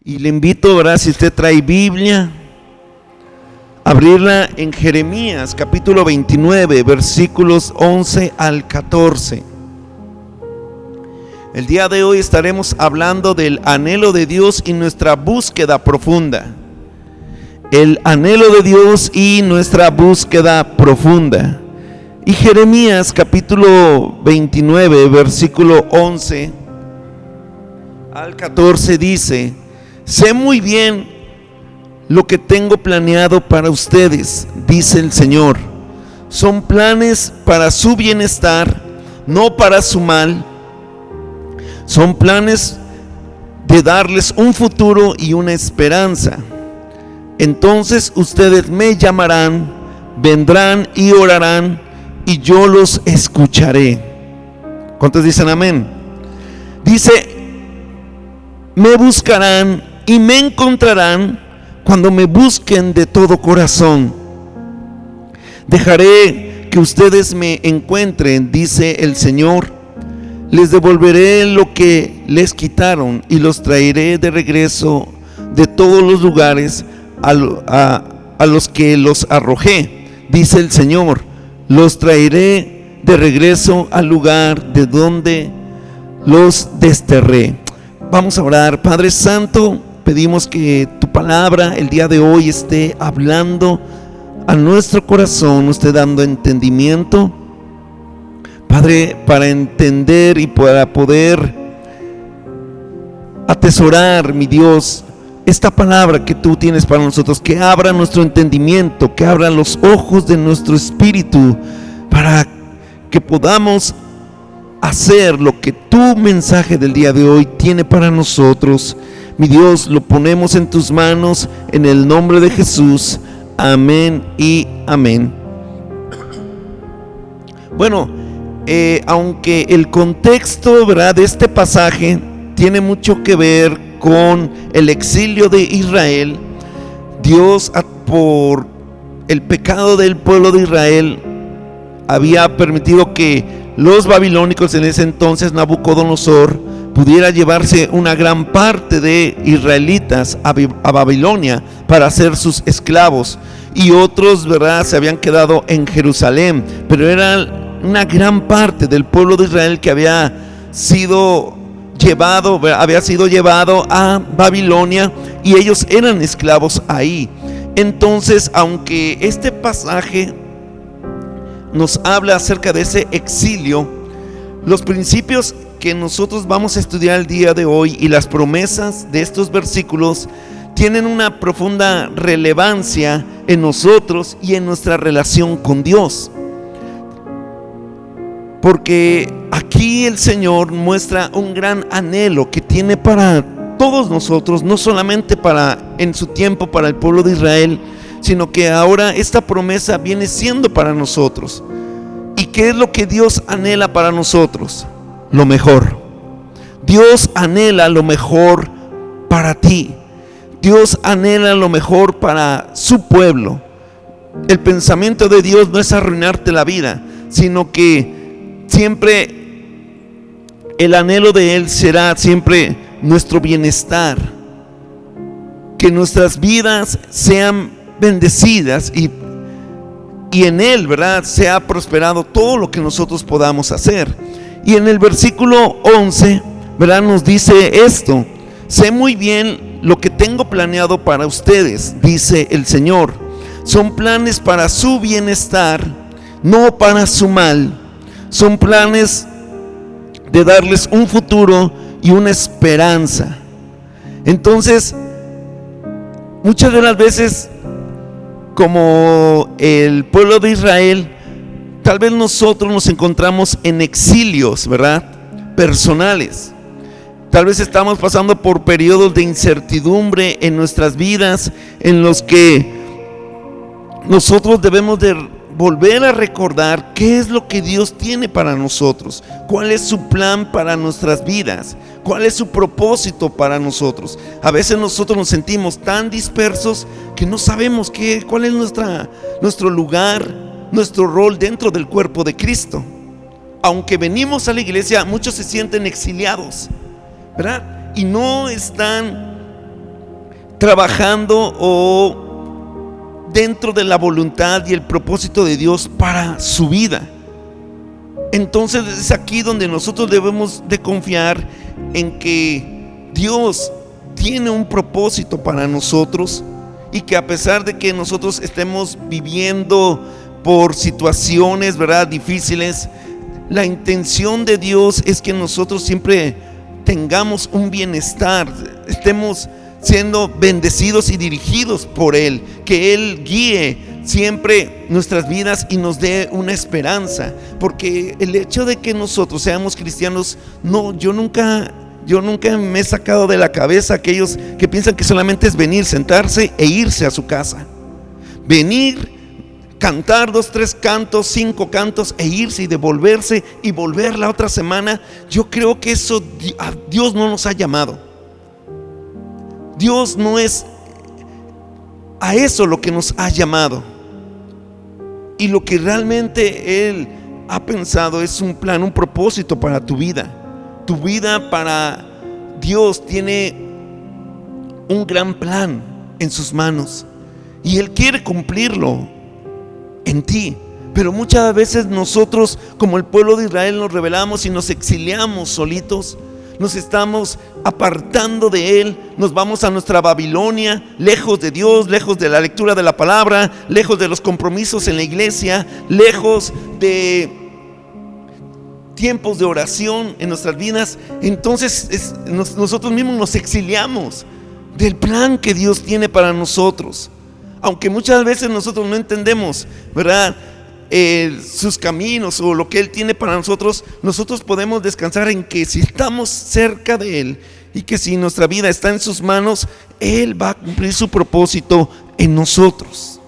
Y le invito, ¿verdad? Si usted trae Biblia, abrirla en Jeremías capítulo 29, versículos 11 al 14. El día de hoy estaremos hablando del anhelo de Dios y nuestra búsqueda profunda. El anhelo de Dios y nuestra búsqueda profunda. Y Jeremías capítulo 29, versículo 11 al 14 dice: sé muy bien lo que tengo planeado para ustedes, dice el Señor. Son planes para su bienestar, no para su mal. Son planes de darles un futuro y una esperanza. Entonces ustedes me llamarán, vendrán y orarán, y yo los escucharé. ¿Cuántos dicen amén? Dice: me buscarán y me encontrarán cuando me busquen de todo corazón. Dejaré que ustedes me encuentren, dice el Señor. Les devolveré lo que les quitaron y los traeré de regreso de todos los lugares a los que los arrojé, dice el Señor. Los traeré de regreso al lugar de donde los desterré. Vamos a orar. Padre Santo, pedimos que tu palabra el día de hoy esté hablando a nuestro corazón, esté dando entendimiento, Padre, para entender y para poder atesorar, mi Dios, esta palabra que tú tienes para nosotros, que abra nuestro entendimiento, que abra los ojos de nuestro espíritu, para que podamos hacer lo que tu mensaje del día de hoy tiene para nosotros. Mi Dios, lo ponemos en tus manos en el nombre de Jesús. Amén y amén. Bueno, aunque el contexto, ¿verdad?, de este pasaje tiene mucho que ver con el exilio de Israel, Dios, por el pecado del pueblo de Israel, había permitido que los babilónicos, en ese entonces Nabucodonosor, pudiera llevarse una gran parte de israelitas a Babilonia para ser sus esclavos, y otros, ¿verdad?, se habían quedado en Jerusalén, pero era una gran parte del pueblo de Israel que había sido llevado a Babilonia, y ellos eran esclavos ahí. Entonces, aunque este pasaje nos habla acerca de ese exilio, los principios que nosotros vamos a estudiar el día de hoy y las promesas de estos versículos tienen una profunda relevancia en nosotros y en nuestra relación con Dios, porque aquí el Señor muestra un gran anhelo que tiene para todos nosotros, no solamente en su tiempo para el pueblo de Israel, sino que ahora esta promesa viene siendo para nosotros. ¿Y qué es lo que Dios anhela para nosotros? Lo mejor. Dios anhela lo mejor para ti. Dios anhela lo mejor para su pueblo. El pensamiento de Dios no es arruinarte la vida, sino que siempre el anhelo de Él será siempre nuestro bienestar, que nuestras vidas sean bendecidas y en Él, ¿verdad?, sea prosperado todo lo que nosotros podamos hacer. Y en el versículo 11, ¿verdad?, nos dice esto: sé muy bien lo que tengo planeado para ustedes, dice el Señor. Son planes para su bienestar, no para su mal. Son planes de darles un futuro y una esperanza. Entonces, muchas de las veces, como el pueblo de Israel, tal vez nosotros nos encontramos en exilios, ¿verdad?, personales. Tal vez estamos pasando por periodos de incertidumbre en nuestras vidas, en los que nosotros debemos de volver a recordar qué es lo que Dios tiene para nosotros, cuál es su plan para nuestras vidas, cuál es su propósito para nosotros. A veces nosotros nos sentimos tan dispersos que no sabemos cuál es nuestro lugar, nuestro rol dentro del cuerpo de Cristo. Aunque venimos a la iglesia, muchos se sienten exiliados, ¿verdad? Y no están trabajando o dentro de la voluntad y el propósito de Dios para su vida. Entonces es aquí donde nosotros debemos de confiar en que Dios tiene un propósito para nosotros, y que a pesar de que nosotros estemos viviendo por situaciones, ¿verdad?, difíciles, la intención de Dios es que nosotros siempre tengamos un bienestar, estemos siendo bendecidos y dirigidos por Él, que Él guíe siempre nuestras vidas y nos dé una esperanza. Porque el hecho de que nosotros seamos cristianos, yo nunca me he sacado de la cabeza aquellos que piensan que solamente es venir, sentarse e irse a su casa. Venir, cantar 2, 3 cantos, 5 cantos e irse y devolverse y volver la otra semana. Yo creo que eso Dios no nos ha llamado. Dios no es a eso lo que nos ha llamado. Y lo que realmente Él ha pensado es un plan, un propósito para tu vida. Tu vida, para Dios tiene un gran plan en sus manos, y Él quiere cumplirlo en ti. Pero muchas veces nosotros, como el pueblo de Israel, nos rebelamos y nos exiliamos solitos. Nos estamos apartando de Él, nos vamos a nuestra Babilonia, lejos de Dios, lejos de la lectura de la palabra, lejos de los compromisos en la iglesia, lejos de tiempos de oración en nuestras vidas. Entonces nosotros mismos nos exiliamos del plan que Dios tiene para nosotros, aunque muchas veces nosotros no entendemos, ¿verdad?, sus caminos o lo que Él tiene para nosotros. Nosotros podemos descansar en que si estamos cerca de Él y que si nuestra vida está en sus manos, Él va a cumplir su propósito en nosotros.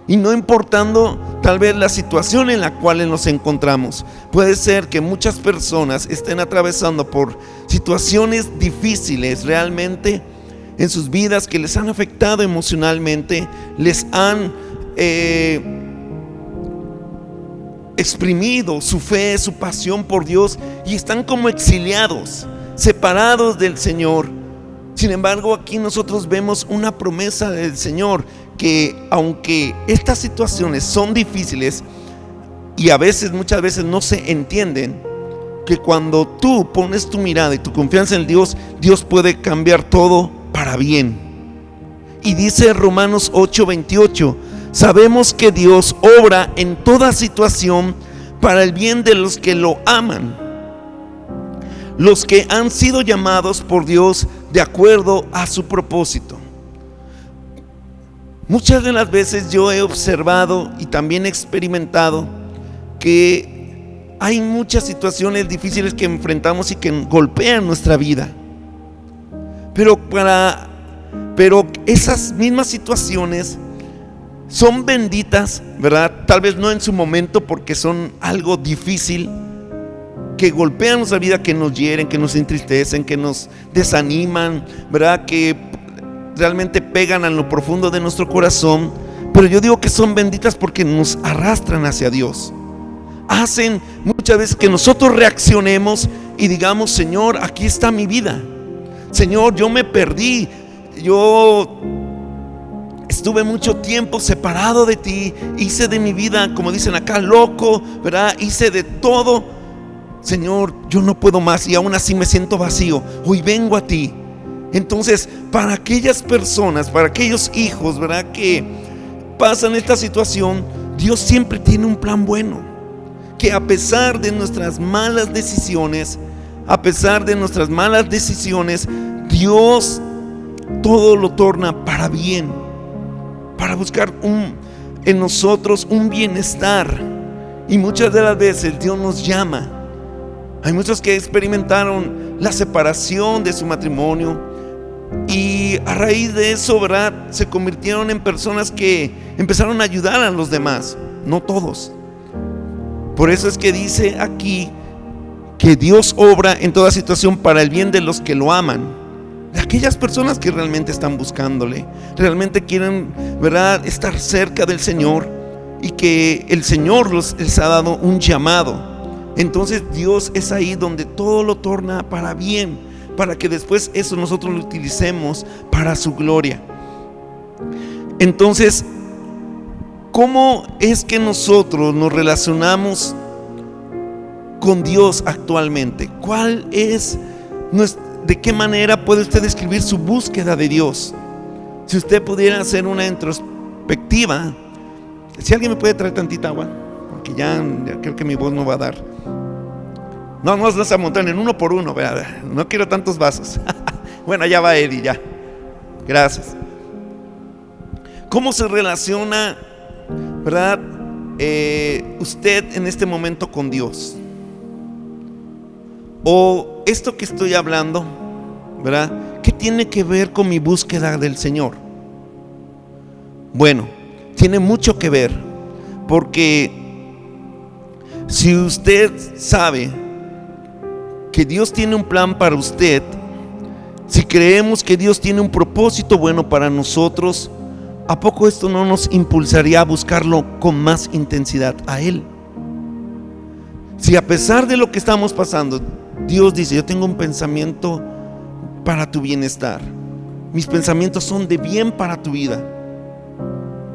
Y no importando tal vez la situación en la cual nos encontramos. Puede ser que muchas personas estén atravesando por situaciones difíciles realmente en sus vidas, que les han afectado emocionalmente, les han exprimido su fe, su pasión por Dios, y están como exiliados, separados del Señor. Sin embargo, aquí nosotros vemos una promesa del Señor, que aunque estas situaciones son difíciles y muchas veces no se entienden, que cuando tú pones tu mirada y tu confianza en Dios, Dios puede cambiar todo para bien. Y dice Romanos 8:28: sabemos que Dios obra en toda situación para el bien de los que lo aman, los que han sido llamados por Dios de acuerdo a su propósito. Muchas de las veces yo he observado y también he experimentado que hay muchas situaciones difíciles que enfrentamos y que golpean nuestra vida. Pero esas mismas situaciones son benditas, ¿verdad? Tal vez no en su momento, porque son algo difícil, que golpean nuestra vida, que nos hieren, que nos entristecen, que nos desaniman, ¿verdad? Que realmente pegan a lo profundo de nuestro corazón. Pero yo digo que son benditas porque nos arrastran hacia Dios. Hacen muchas veces que nosotros reaccionemos y digamos: Señor, aquí está mi vida. Señor, yo me perdí. Yo estuve mucho tiempo separado de ti, hice de mi vida, como dicen acá, loco, ¿verdad? Hice de todo. Señor, yo no puedo más y aún así me siento vacío. Hoy vengo a ti. Entonces, para aquellas personas, para aquellos hijos, ¿verdad?, que pasan esta situación, Dios siempre tiene un plan bueno. Que a pesar de nuestras malas decisiones, Dios todo lo torna para bien, para buscar en nosotros un bienestar. Y muchas de las veces Dios nos llama. Hay muchos que experimentaron la separación de su matrimonio y a raíz de eso, ¿verdad?, se convirtieron en personas que empezaron a ayudar a los demás. No todos. Por eso es que dice aquí que Dios obra en toda situación para el bien de los que lo aman, de aquellas personas que realmente están buscándole, realmente quieren, ¿verdad?, estar cerca del Señor, y que el Señor les ha dado un llamado. Entonces Dios es ahí donde todo lo torna para bien, para que después eso nosotros lo utilicemos para su gloria. Entonces, ¿cómo es que nosotros nos relacionamos con Dios actualmente? ¿Cuál es de qué manera puede usted describir su búsqueda de Dios? Si usted pudiera hacer una introspectiva. Si alguien me puede traer tantita agua, porque ya creo que mi voz no va a dar. No se amontonen en uno por uno, ¿verdad? No quiero tantos vasos. Bueno, ya va Eddie, ya. Gracias. ¿Cómo se relaciona, verdad, usted en este momento con Dios? O esto que estoy hablando, ¿verdad? ¿Qué tiene que ver con mi búsqueda del Señor? Bueno, tiene mucho que ver, porque si usted sabe que Dios tiene un plan para usted, si creemos que Dios tiene un propósito bueno para nosotros, ¿a poco esto no nos impulsaría a buscarlo con más intensidad a Él? Si a pesar de lo que estamos pasando, Dios dice: yo tengo un pensamiento para tu bienestar, mis pensamientos son de bien para tu vida,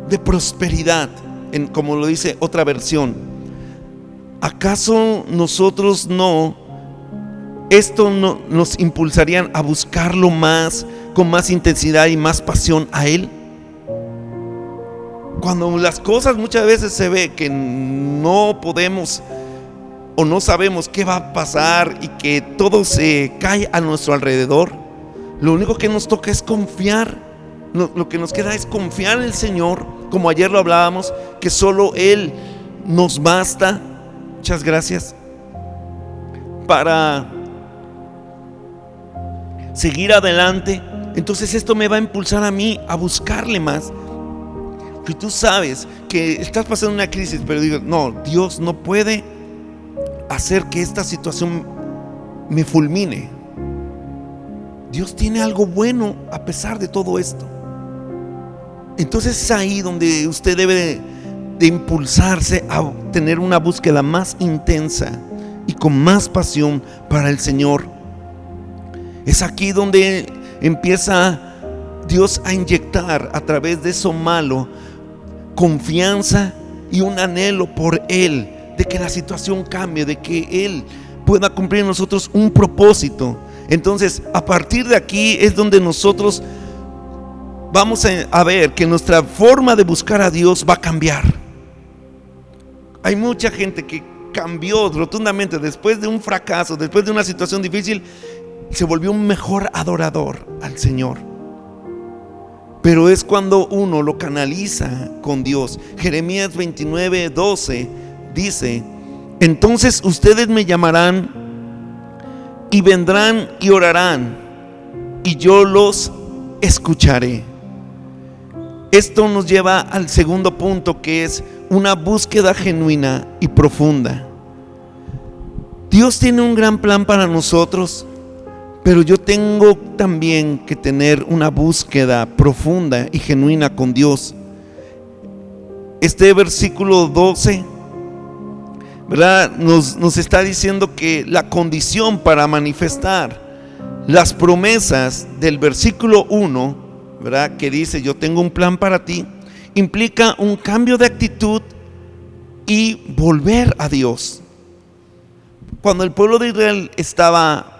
de prosperidad, como lo dice otra versión. ¿Acaso nosotros esto no nos impulsaría a buscarlo más, con más intensidad y más pasión a Él? Cuando las cosas muchas veces se ve que no podemos o no sabemos qué va a pasar y que todo se cae a nuestro alrededor, lo único que nos toca es confiar. Lo que nos queda es confiar en el Señor, como ayer lo hablábamos, que solo Él nos basta. Muchas gracias. Para seguir adelante. Entonces esto me va a impulsar a mí a buscarle más. Que tú sabes que estás pasando una crisis, pero digo: no, Dios no puede hacer que esta situación me fulmine. Dios tiene algo bueno a pesar de todo esto. Entonces es ahí donde usted debe de impulsarse a tener una búsqueda más intensa y con más pasión para el Señor. Es aquí donde empieza Dios a inyectar a través de eso malo confianza y un anhelo por Él, de que la situación cambie, de que Él pueda cumplir en nosotros un propósito. Entonces, a partir de aquí es donde nosotros vamos a ver que nuestra forma de buscar a Dios va a cambiar. Hay mucha gente que cambió rotundamente después de un fracaso, después de una situación difícil, se volvió un mejor adorador al Señor. Pero es cuando uno lo canaliza con Dios. Jeremías 29:12 dice: entonces ustedes me llamarán y vendrán y orarán, y yo los escucharé. Esto nos lleva al segundo punto, que es una búsqueda genuina y profunda. Dios tiene un gran plan para nosotros, pero yo tengo también que tener una búsqueda profunda y genuina con Dios. Este versículo 12, ¿verdad?, nos está diciendo que la condición para manifestar las promesas del versículo 1, ¿verdad?, que dice: yo tengo un plan para ti, implica un cambio de actitud y volver a Dios. Cuando el pueblo de Israel estaba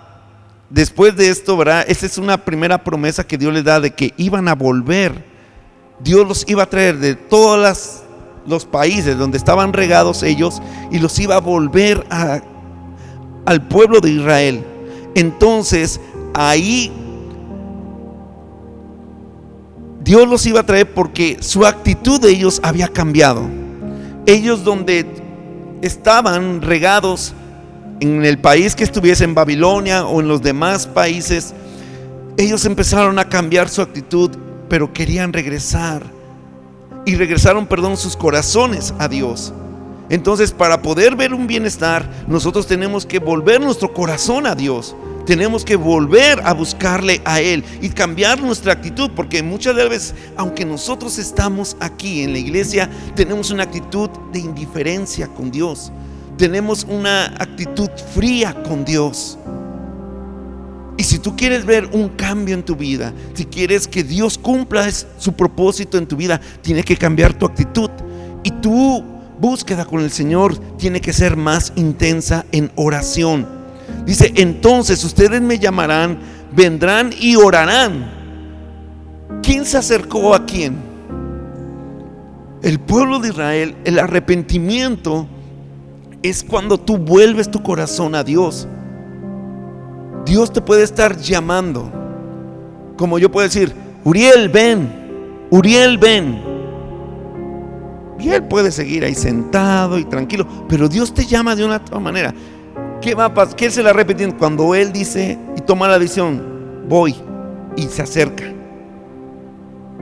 después de esto, ¿verdad?, esa es una primera promesa que Dios les da, de que iban a volver. Dios los iba a traer de todos los países donde estaban regados ellos y los iba a volver al pueblo de Israel. Entonces ahí Dios los iba a traer porque su actitud de ellos había cambiado. Ellos, donde estaban regados en el país que estuviese, en Babilonia o en los demás países, ellos empezaron a cambiar su actitud, pero querían regresar. Y regresaron, sus corazones a Dios. Entonces, para poder ver un bienestar, nosotros tenemos que volver nuestro corazón a Dios. Tenemos que volver a buscarle a Él y cambiar nuestra actitud, porque muchas veces, aunque nosotros estamos aquí en la iglesia, tenemos una actitud de indiferencia con Dios. Tenemos una actitud fría con Dios. Y si tú quieres ver un cambio en tu vida, si quieres que Dios cumpla su propósito en tu vida, tiene que cambiar tu actitud. Y tu búsqueda con el Señor tiene que ser más intensa en oración. Dice: entonces ustedes me llamarán, vendrán y orarán. ¿Quién se acercó a quién? El pueblo de Israel. El arrepentimiento es cuando tú vuelves tu corazón a Dios. Dios te puede estar llamando, como yo puedo decir: Uriel, ven, Uriel, ven. Y él puede seguir ahí sentado y tranquilo, pero Dios te llama de una otra manera. ¿Qué va a pasar? ¿Qué es el arrepentimiento? Cuando él dice y toma la decisión: voy, y se acerca.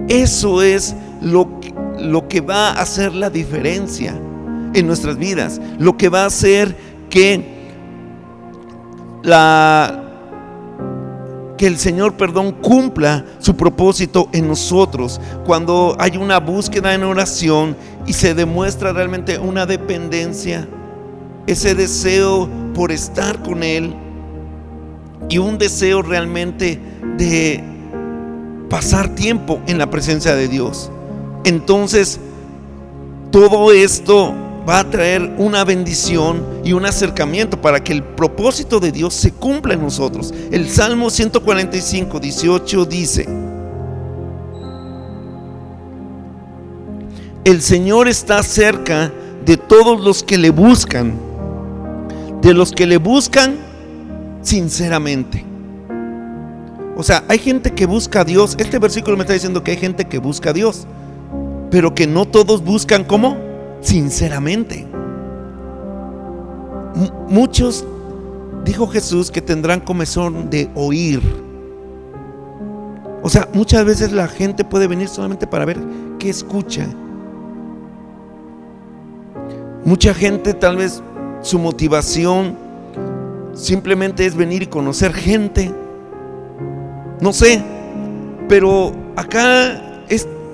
Eso es lo que va a hacer la diferencia en nuestras vidas, lo que va a hacer que el Señor, cumpla su propósito en nosotros. Cuando hay una búsqueda en oración y se demuestra realmente una dependencia, ese deseo por estar con Él y un deseo realmente de pasar tiempo en la presencia de Dios, entonces todo esto va a traer una bendición y un acercamiento para que el propósito de Dios se cumpla en nosotros. El Salmo 145, 18 dice: el Señor está cerca de todos los que le buscan, de los que le buscan sinceramente. O sea, hay gente que busca a Dios. Este versículo me está diciendo que hay gente que busca a Dios, pero que no todos buscan, ¿cómo? Sinceramente. Muchos, dijo Jesús, que tendrán comezón de oír. O sea, muchas veces la gente puede venir solamente para ver qué escucha. Mucha gente, tal vez su motivación simplemente es venir y conocer gente. No sé, pero acá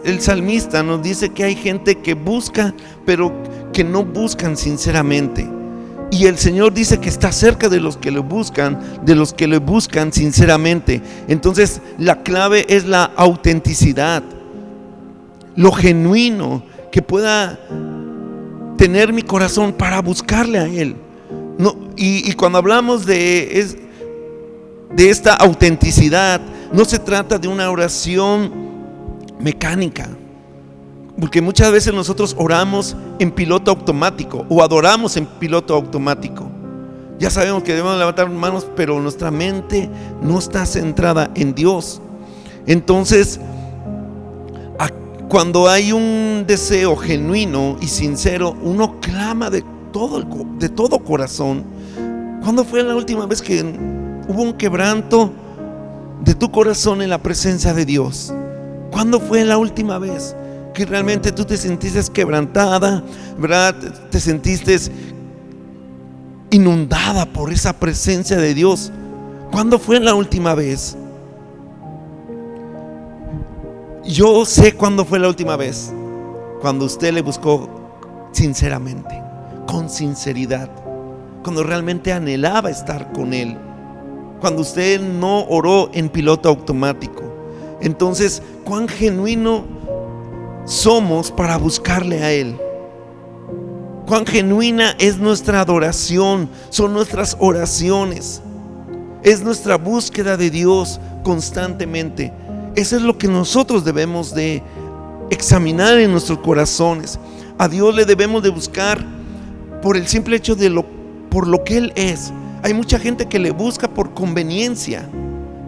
el salmista nos dice que hay gente que busca, pero que no buscan sinceramente. Y el Señor dice que está cerca de los que le buscan, sinceramente. Entonces la clave es la autenticidad, lo genuino que pueda tener mi corazón para buscarle a Él. No, y cuando hablamos de esta autenticidad, no se trata de una oración mecánica, porque muchas veces nosotros oramos en piloto automático o adoramos en piloto automático. Ya sabemos que debemos levantar manos, pero nuestra mente no está centrada en Dios. Entonces, cuando hay un deseo genuino y sincero, uno clama de todo corazón. ¿Cuándo fue la última vez que hubo un quebranto de tu corazón en la presencia de Dios? ¿Cuándo fue la última vez que realmente tú te sentiste quebrantada, ¿verdad? Te sentiste inundada por esa presencia de Dios. ¿Cuándo fue la última vez? Yo sé cuándo fue la última vez. Cuando usted le buscó sinceramente, con sinceridad, cuando realmente anhelaba estar con Él, cuando usted no oró en piloto automático. Entonces, cuán genuino somos para buscarle a Él. Cuán genuina es nuestra adoración, son nuestras oraciones, es nuestra búsqueda de Dios constantemente. Eso es lo que nosotros debemos de examinar en nuestros corazones. A Dios le debemos de buscar por el simple hecho por lo que Él es. Hay mucha gente que le busca por conveniencia,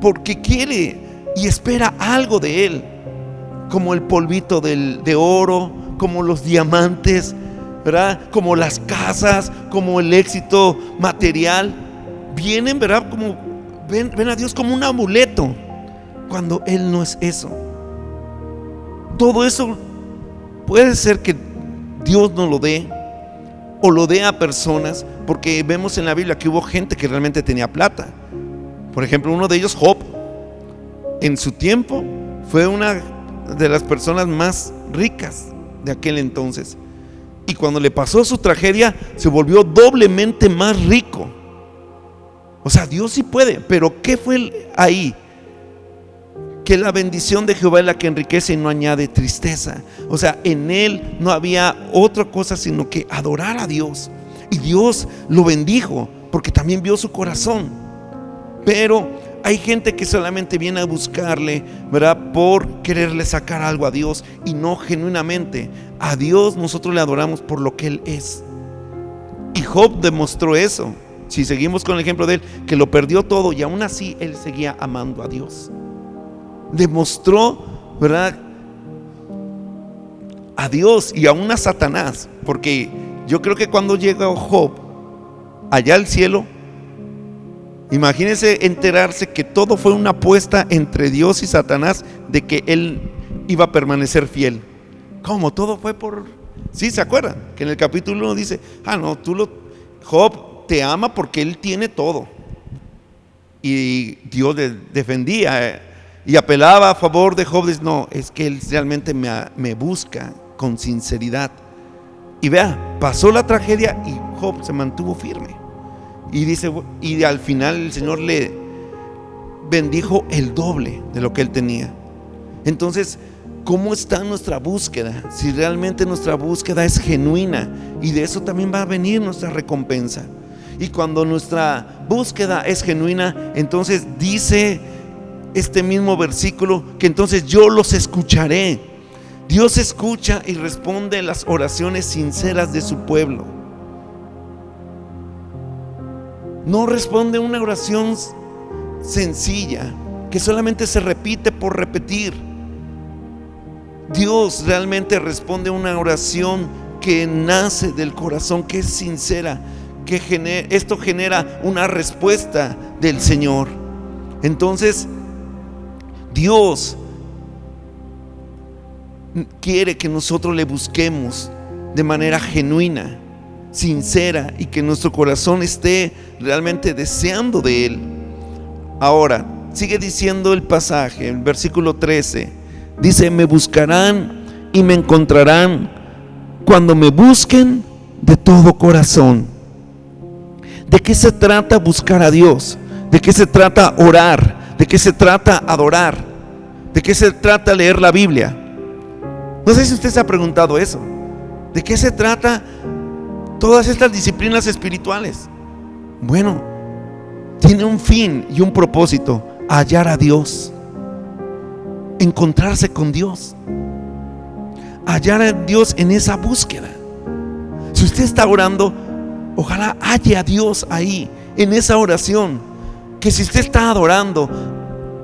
porque quiere y espera algo de Él, como el polvito de oro, como los diamantes, ¿verdad? Como las casas, como el éxito material. Vienen, ¿verdad? Como ven a Dios como un amuleto, cuando Él no es eso. Todo eso puede ser que Dios no lo dé, o lo dé a personas, porque vemos en la Biblia que hubo gente que realmente tenía plata. Por ejemplo, uno de ellos, Job, en su tiempo fue una de las personas más ricas de aquel entonces, y cuando le pasó su tragedia se volvió doblemente más rico. O sea, Dios sí puede, pero ¿qué fue ahí? Que la bendición de Jehová es la que enriquece y no añade tristeza. O sea, en él no había otra cosa sino que adorar a Dios. Y Dios lo bendijo porque también vio su corazón. Pero hay gente que solamente viene a buscarle, ¿verdad?, por quererle sacar algo a Dios y no genuinamente. A Dios nosotros le adoramos por lo que Él es. Y Job demostró eso. Si seguimos con el ejemplo de él, que lo perdió todo y aún así él seguía amando a Dios. Demostró, ¿verdad?, a Dios y aún a Satanás. Porque yo creo que cuando llegó Job allá al cielo, imagínense enterarse que todo fue una apuesta entre Dios y Satanás de que él iba a permanecer fiel. ¿Cómo? Todo fue por... ¿Sí se acuerdan? Que en el capítulo 1 dice, no, Job te ama porque él tiene todo. Y Dios le defendía y apelaba a favor de Job. Dice, no, es que él realmente me busca con sinceridad. Y vea, pasó la tragedia y Job se mantuvo firme. Y dice, y al final el Señor le bendijo el doble de lo que él tenía. Entonces, ¿cómo está nuestra búsqueda? Si realmente nuestra búsqueda es genuina, y de eso también va a venir nuestra recompensa. Y cuando nuestra búsqueda es genuina, entonces dice este mismo versículo que entonces yo los escucharé. Dios escucha y responde las oraciones sinceras de su pueblo. No responde una oración sencilla que solamente se repite por repetir. Dios realmente responde una oración que nace del corazón, que es sincera, que esto genera una respuesta del Señor. Entonces Dios quiere que nosotros le busquemos de manera genuina, sincera, y que nuestro corazón esté realmente deseando de Él. Ahora, sigue diciendo el pasaje, el versículo 13, dice: me buscarán y me encontrarán cuando me busquen de todo corazón. ¿De qué se trata buscar a Dios? ¿De qué se trata orar? ¿De qué se trata adorar? ¿De qué se trata leer la Biblia? No sé si usted se ha preguntado eso. ¿De qué se trata todas estas disciplinas espirituales? Bueno, tiene un fin y un propósito: hallar a Dios, encontrarse con Dios, hallar a Dios en esa búsqueda. Si usted está orando, ojalá halle a Dios ahí, en esa oración. Que si usted está adorando,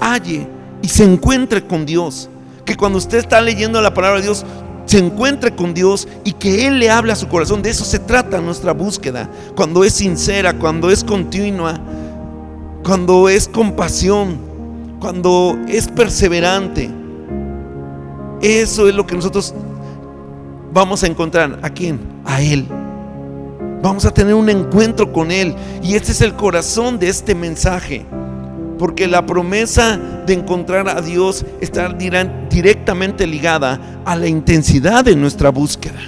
halle y se encuentre con Dios. Que cuando usted está leyendo la palabra de Dios, se encuentre con Dios y que Él le hable a su corazón. De eso se trata nuestra búsqueda. Cuando es sincera, cuando es continua, cuando es con pasión, cuando es perseverante. Eso es lo que nosotros vamos a encontrar. ¿A quién? A Él. Vamos a tener un encuentro con Él. Y este es el corazón de este mensaje. Porque la promesa de encontrar a Dios está directamente ligada a la intensidad de nuestra búsqueda,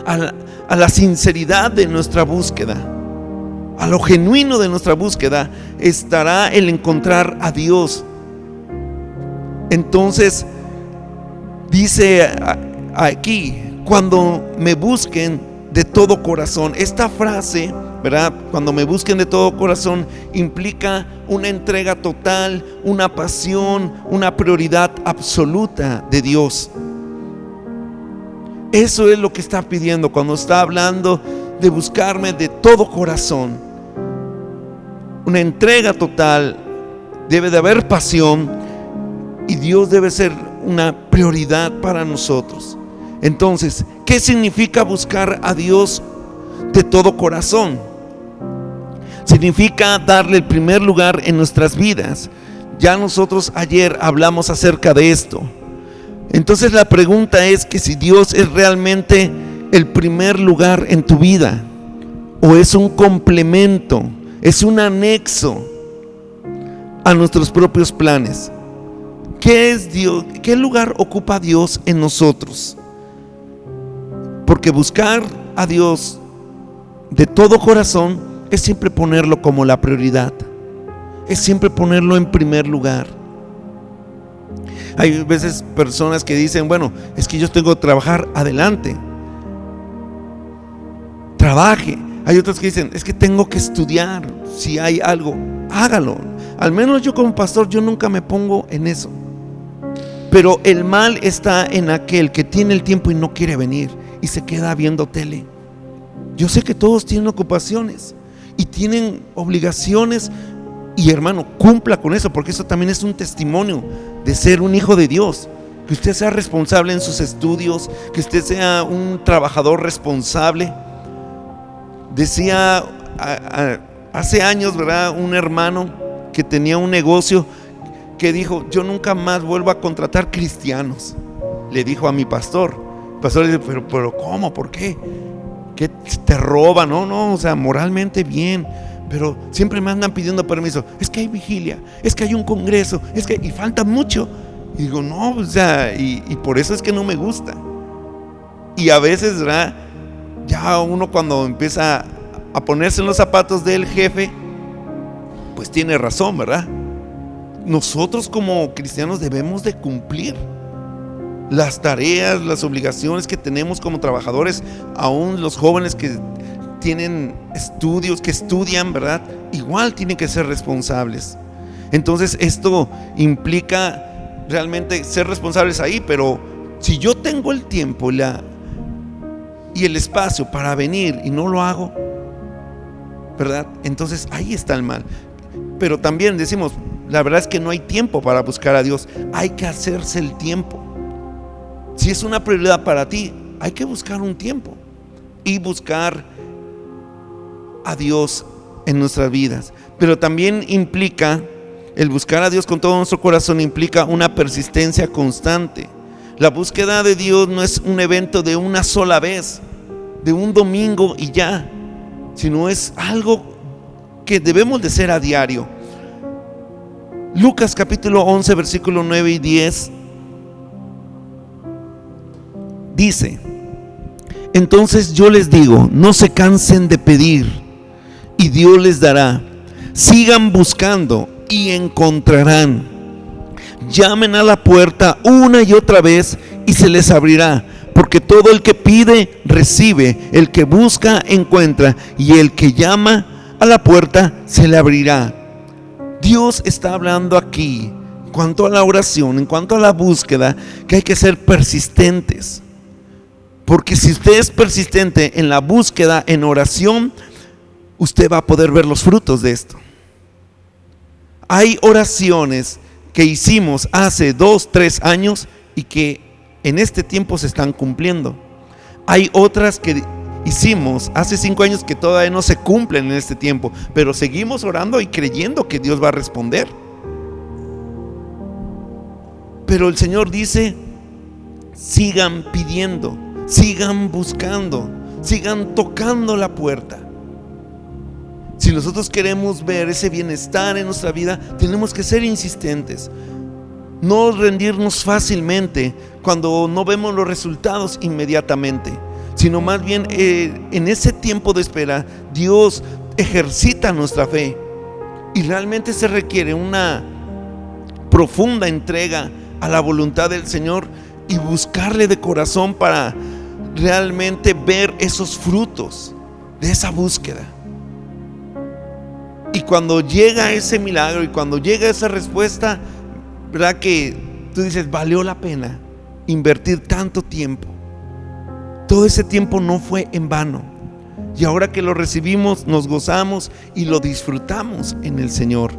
a la sinceridad de nuestra búsqueda, a lo genuino de nuestra búsqueda estará el encontrar a Dios. Entonces dice aquí: cuando me busquen de todo corazón. Esta frase, ¿verdad?, cuando me busquen de todo corazón, implica una entrega total, una pasión, una prioridad absoluta de Dios. Eso es lo que está pidiendo cuando está hablando de buscarme de todo corazón. Una entrega total, debe de haber pasión, y Dios debe ser una prioridad para nosotros. Entonces, ¿qué significa buscar a Dios de todo corazón? Significa darle el primer lugar en nuestras vidas. Ya nosotros ayer hablamos acerca de esto. Entonces la pregunta es que si Dios es realmente el primer lugar en tu vida, o es un complemento, es un anexo a nuestros propios planes. ¿Qué es Dios? ¿Qué lugar ocupa Dios en nosotros? Porque buscar a Dios de todo corazón es siempre ponerlo como la prioridad, es siempre ponerlo en primer lugar. Hay veces personas que dicen, bueno, es que yo tengo que trabajar, adelante, trabaje. Hay otros que dicen, es que tengo que estudiar, si hay algo, hágalo. Al menos yo como pastor, yo nunca me pongo en eso. Pero el mal está en aquel que tiene el tiempo y no quiere venir y se queda viendo tele. Yo sé que todos tienen ocupaciones y tienen obligaciones, y hermano, cumpla con eso, porque eso también es un testimonio de ser un hijo de Dios. Que usted sea responsable en sus estudios, que usted sea un trabajador responsable. Decía hace años, ¿verdad?, un hermano que tenía un negocio que dijo, yo nunca más vuelvo a contratar cristianos. Le dijo a mi pastor. El pastor le dice, pero ¿cómo? ¿Por qué? ¿Qué te roban? No, o sea, moralmente bien, pero siempre me andan pidiendo permiso. Es que hay vigilia, es que hay un congreso, y falta mucho. Y digo, no, o sea, y por eso es que no me gusta. Y a veces, ¿verdad?, ya uno cuando empieza a ponerse en los zapatos del jefe, pues tiene razón, ¿verdad? Nosotros como cristianos debemos de cumplir las tareas, las obligaciones que tenemos como trabajadores. Aún los jóvenes que tienen estudios, que estudian, ¿verdad?, igual tienen que ser responsables. Entonces esto implica realmente ser responsables ahí. Pero si yo tengo el tiempo y el espacio para venir y no lo hago, ¿verdad?, entonces ahí está el mal. Pero también decimos, la verdad es que no hay tiempo para buscar a Dios. Hay que hacerse el tiempo. Si es una prioridad para ti, hay que buscar un tiempo y buscar a Dios en nuestras vidas. Pero también implica, el buscar a Dios con todo nuestro corazón implica una persistencia constante. La búsqueda de Dios no es un evento de una sola vez, de un domingo y ya, sino es algo que debemos de hacer a diario. Lucas capítulo 11 versículo 9 y 10 dice: entonces yo les digo, no se cansen de pedir y Dios les dará. Sigan buscando y encontrarán. Llamen a la puerta una y otra vez y se les abrirá, porque todo el que pide recibe, el que busca encuentra, y el que llama a la puerta se le abrirá. Dios está hablando aquí en cuanto a la oración, en cuanto a la búsqueda, que hay que ser persistentes. Porque si usted es persistente en la búsqueda, en oración, usted va a poder ver los frutos de esto. Hay oraciones que hicimos hace 2, 3 años y que en este tiempo se están cumpliendo. Hay otras que hicimos hace 5 años que todavía no se cumplen en este tiempo, pero seguimos orando y creyendo que Dios va a responder. Pero el Señor dice, sigan pidiendo, sigan buscando, sigan tocando la puerta. Si nosotros queremos ver ese bienestar en nuestra vida, tenemos que ser insistentes, no rendirnos fácilmente cuando no vemos los resultados inmediatamente, sino más bien en ese tiempo de espera Dios ejercita nuestra fe, y realmente se requiere una profunda entrega a la voluntad del Señor y buscarle de corazón para realmente ver esos frutos de esa búsqueda. Y cuando llega ese milagro y cuando llega esa respuesta, ¿verdad?, que tú dices, valió la pena invertir tanto tiempo. Todo ese tiempo no fue en vano, y ahora que lo recibimos nos gozamos y lo disfrutamos en el Señor.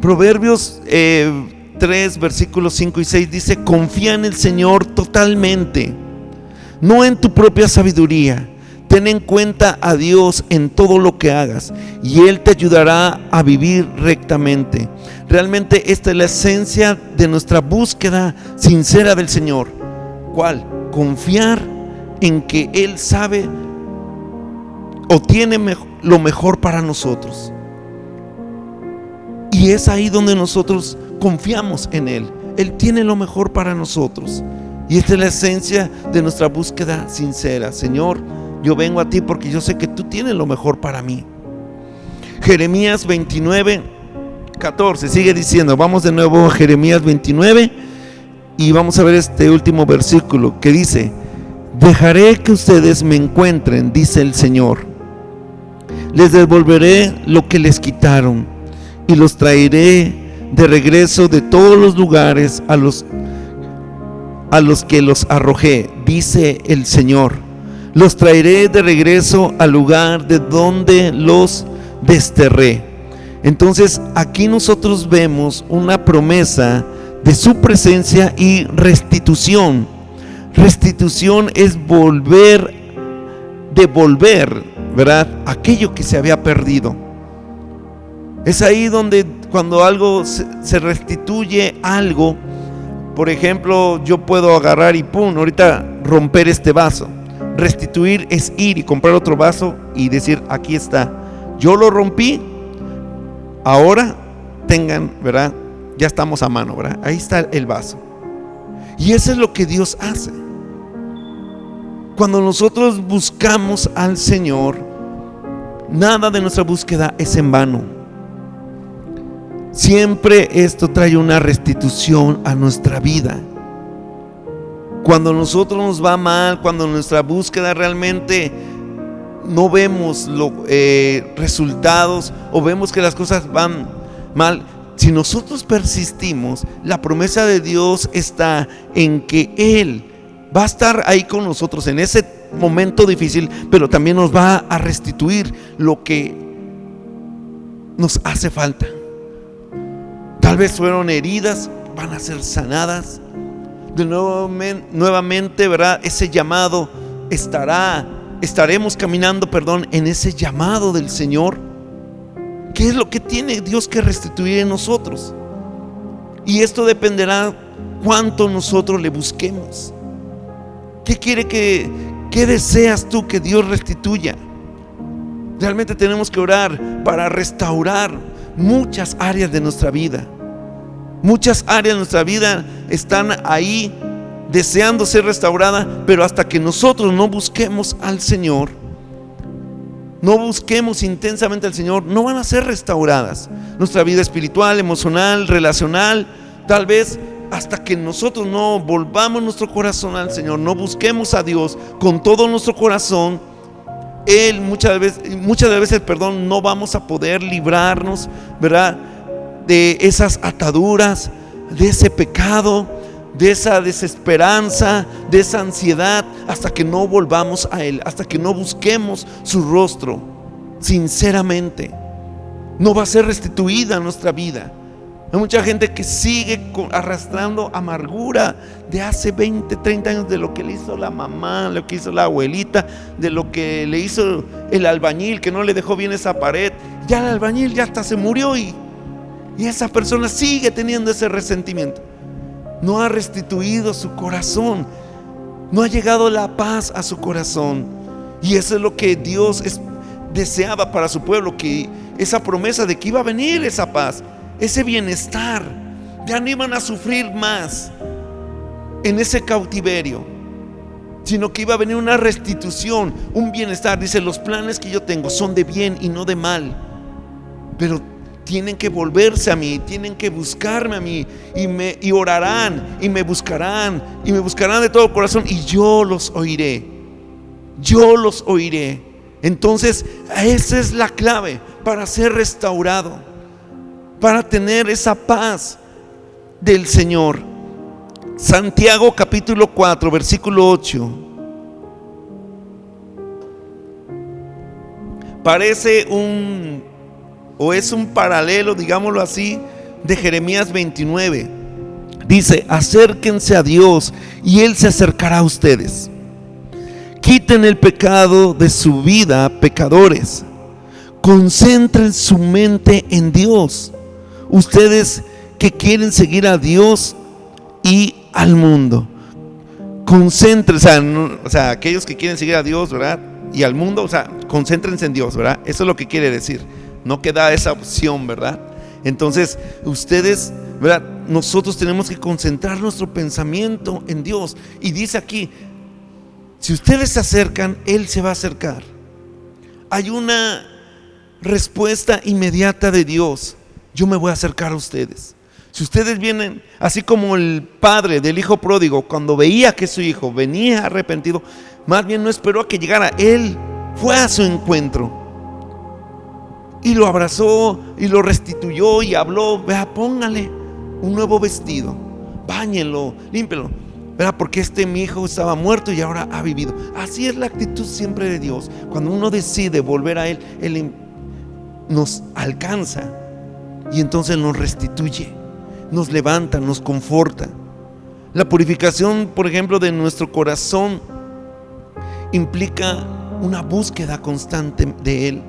Proverbios 3 versículos 5 y 6 dice: confía en el Señor totalmente, no en tu propia sabiduría. Ten en cuenta a Dios en todo lo que hagas, y Él te ayudará a vivir rectamente. Realmente esta es la esencia de nuestra búsqueda sincera del Señor. ¿Cuál? Confiar en que Él sabe o tiene lo mejor para nosotros. Y es ahí donde nosotros confiamos en Él. Él tiene lo mejor para nosotros. Y esta es la esencia de nuestra búsqueda sincera. Señor, yo vengo a ti porque yo sé que tú tienes lo mejor para mí. Jeremías 29:14 sigue diciendo, vamos de nuevo a Jeremías 29 y vamos a ver este último versículo que dice: dejaré que ustedes me encuentren, dice el Señor. Les devolveré lo que les quitaron y los traeré de regreso de todos los lugares a los que los arrojé, dice el Señor. Los traeré de regreso al lugar de donde los desterré. Entonces aquí nosotros vemos una promesa de su presencia y restitución. Restitución es devolver, ¿verdad?, aquello que se había perdido. Es ahí donde cuando algo se restituye algo, por ejemplo, yo puedo agarrar y ahorita romper este vaso. Restituir es ir y comprar otro vaso y decir, aquí está, yo lo rompí, ahora tengan, ¿verdad? Ya estamos a mano, ¿verdad? Ahí está el vaso. Y eso es lo que Dios hace. Cuando nosotros buscamos al Señor, nada de nuestra búsqueda es en vano. Siempre esto trae una restitución a nuestra vida. Cuando nosotros nos va mal, cuando nuestra búsqueda realmente no vemos los resultados o vemos que las cosas van mal, si nosotros persistimos, la promesa de Dios está en que Él va a estar ahí con nosotros en ese momento difícil, pero también nos va a restituir lo que nos hace falta. Tal vez fueron heridas, van a ser sanadas. De nuevo, nuevamente, ¿verdad? Ese llamado estaremos caminando, en ese llamado del Señor. ¿Qué es lo que tiene Dios que restituir en nosotros? Y esto dependerá cuánto nosotros le busquemos. ¿Qué deseas tú que Dios restituya? Realmente tenemos que orar para restaurar muchas áreas de nuestra vida. Muchas áreas de nuestra vida están ahí deseando ser restauradas, pero hasta que nosotros no busquemos al Señor, no busquemos intensamente al Señor, no van a ser restauradas. Nuestra vida espiritual, emocional, relacional, tal vez hasta que nosotros no volvamos nuestro corazón al Señor, no busquemos a Dios con todo nuestro corazón, Él muchas veces, no vamos a poder librarnos, ¿verdad?, de esas ataduras, de ese pecado, de esa desesperanza, de esa ansiedad, hasta que no volvamos a Él, hasta que no busquemos su rostro sinceramente. No va a ser restituida nuestra vida. Hay mucha gente que sigue arrastrando amargura de hace 20, 30 años, de lo que le hizo la mamá, lo que hizo la abuelita, de lo que le hizo el albañil que no le dejó bien esa pared. Ya el albañil ya hasta se murió y esa persona sigue teniendo ese resentimiento. No ha restituido su corazón, no ha llegado la paz a su corazón. Y eso es lo que Dios deseaba para su pueblo, que esa promesa de que iba a venir esa paz, ese bienestar. Ya no iban a sufrir más en ese cautiverio, sino que iba a venir una restitución, un bienestar. Dice, los planes que yo tengo son de bien y no de mal, pero tienen que volverse a mí, tienen que buscarme a mí, y orarán y me buscarán de todo corazón, y yo los oiré. Entonces esa es la clave para ser restaurado, para tener esa paz del Señor. Santiago capítulo 4 versículo 8. Parece es un paralelo, digámoslo así, de Jeremías 29. Dice, acérquense a Dios y Él se acercará a ustedes. Quiten el pecado de su vida, pecadores. Concentren su mente en Dios. Ustedes que quieren seguir a Dios y al mundo. Concéntrense, aquellos que quieren seguir a Dios, ¿verdad?, y al mundo, concéntrense en Dios, ¿verdad? Eso es lo que quiere decir. No queda esa opción, ¿verdad? Entonces, ustedes, ¿verdad?, nosotros tenemos que concentrar nuestro pensamiento en Dios. Y dice aquí, si ustedes se acercan, Él se va a acercar. Hay una respuesta inmediata de Dios: yo me voy a acercar a ustedes. Si ustedes vienen, así como el padre del hijo pródigo, cuando veía que su hijo venía arrepentido, más bien no esperó a que llegara, él fue a su encuentro y lo abrazó y lo restituyó y habló: vea, póngale un nuevo vestido, báñelo, límpielo, ¿verdad? Porque mi hijo estaba muerto y ahora ha vivido. Así es la actitud siempre de Dios. Cuando uno decide volver a Él, Él nos alcanza y entonces nos restituye, nos levanta, nos conforta. La purificación, por ejemplo, de nuestro corazón implica una búsqueda constante de Él,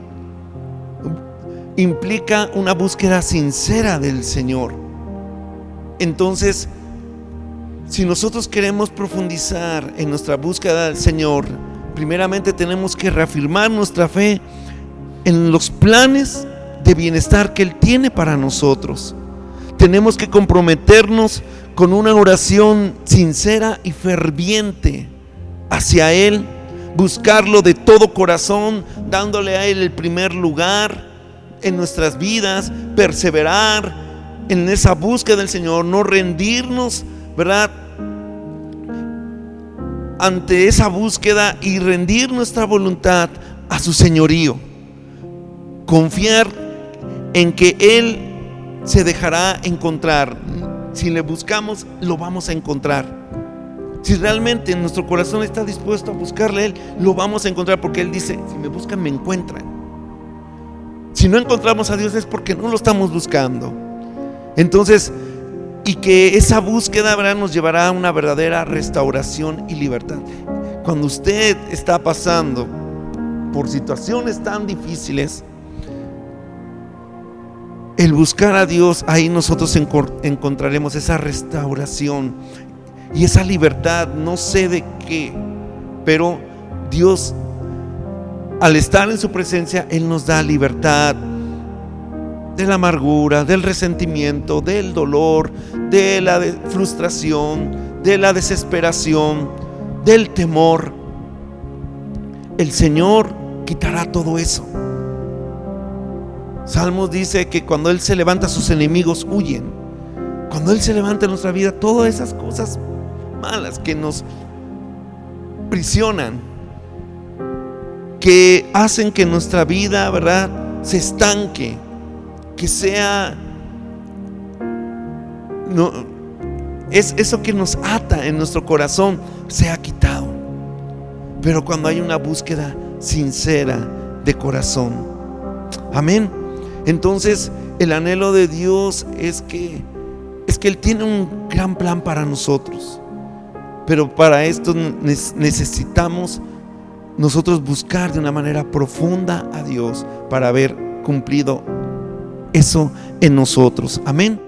implica una búsqueda sincera del Señor. Entonces, si nosotros queremos profundizar en nuestra búsqueda del Señor, primeramente tenemos que reafirmar nuestra fe en los planes de bienestar que Él tiene para nosotros. Tenemos que comprometernos con una oración sincera y ferviente hacia Él, buscarlo de todo corazón, dándole a Él el primer lugar en nuestras vidas, perseverar en esa búsqueda del Señor, no rendirnos, ¿verdad?, ante esa búsqueda, y rendir nuestra voluntad a su señorío. Confiar en que Él se dejará encontrar. Si le buscamos, lo vamos a encontrar. Si realmente nuestro corazón está dispuesto a buscarle a Él, lo vamos a encontrar, porque Él dice: si me buscan, me encuentran. Si no encontramos a Dios es porque no lo estamos buscando. Entonces, y que esa búsqueda, ¿verdad?, nos llevará a una verdadera restauración y libertad. Cuando usted está pasando por situaciones tan difíciles, el buscar a Dios, ahí nosotros encontraremos esa restauración y esa libertad. No sé de qué, pero Dios, al estar en su presencia, Él nos da libertad de la amargura, del resentimiento, del dolor, de la frustración, de la desesperación, del temor. El Señor quitará todo eso. Salmos dice que cuando Él se levanta, sus enemigos huyen. Cuando Él se levanta en nuestra vida, todas esas cosas malas que nos prisionan, que hacen que nuestra vida, ¿verdad?, se estanque, que sea, no, es eso que nos ata en nuestro corazón, se ha quitado. Pero cuando hay una búsqueda sincera de corazón, amén. Entonces, el anhelo de Dios es que Él tiene un gran plan para nosotros. Pero para esto necesitamos nosotros buscar de una manera profunda a Dios para haber cumplido eso en nosotros. Amén.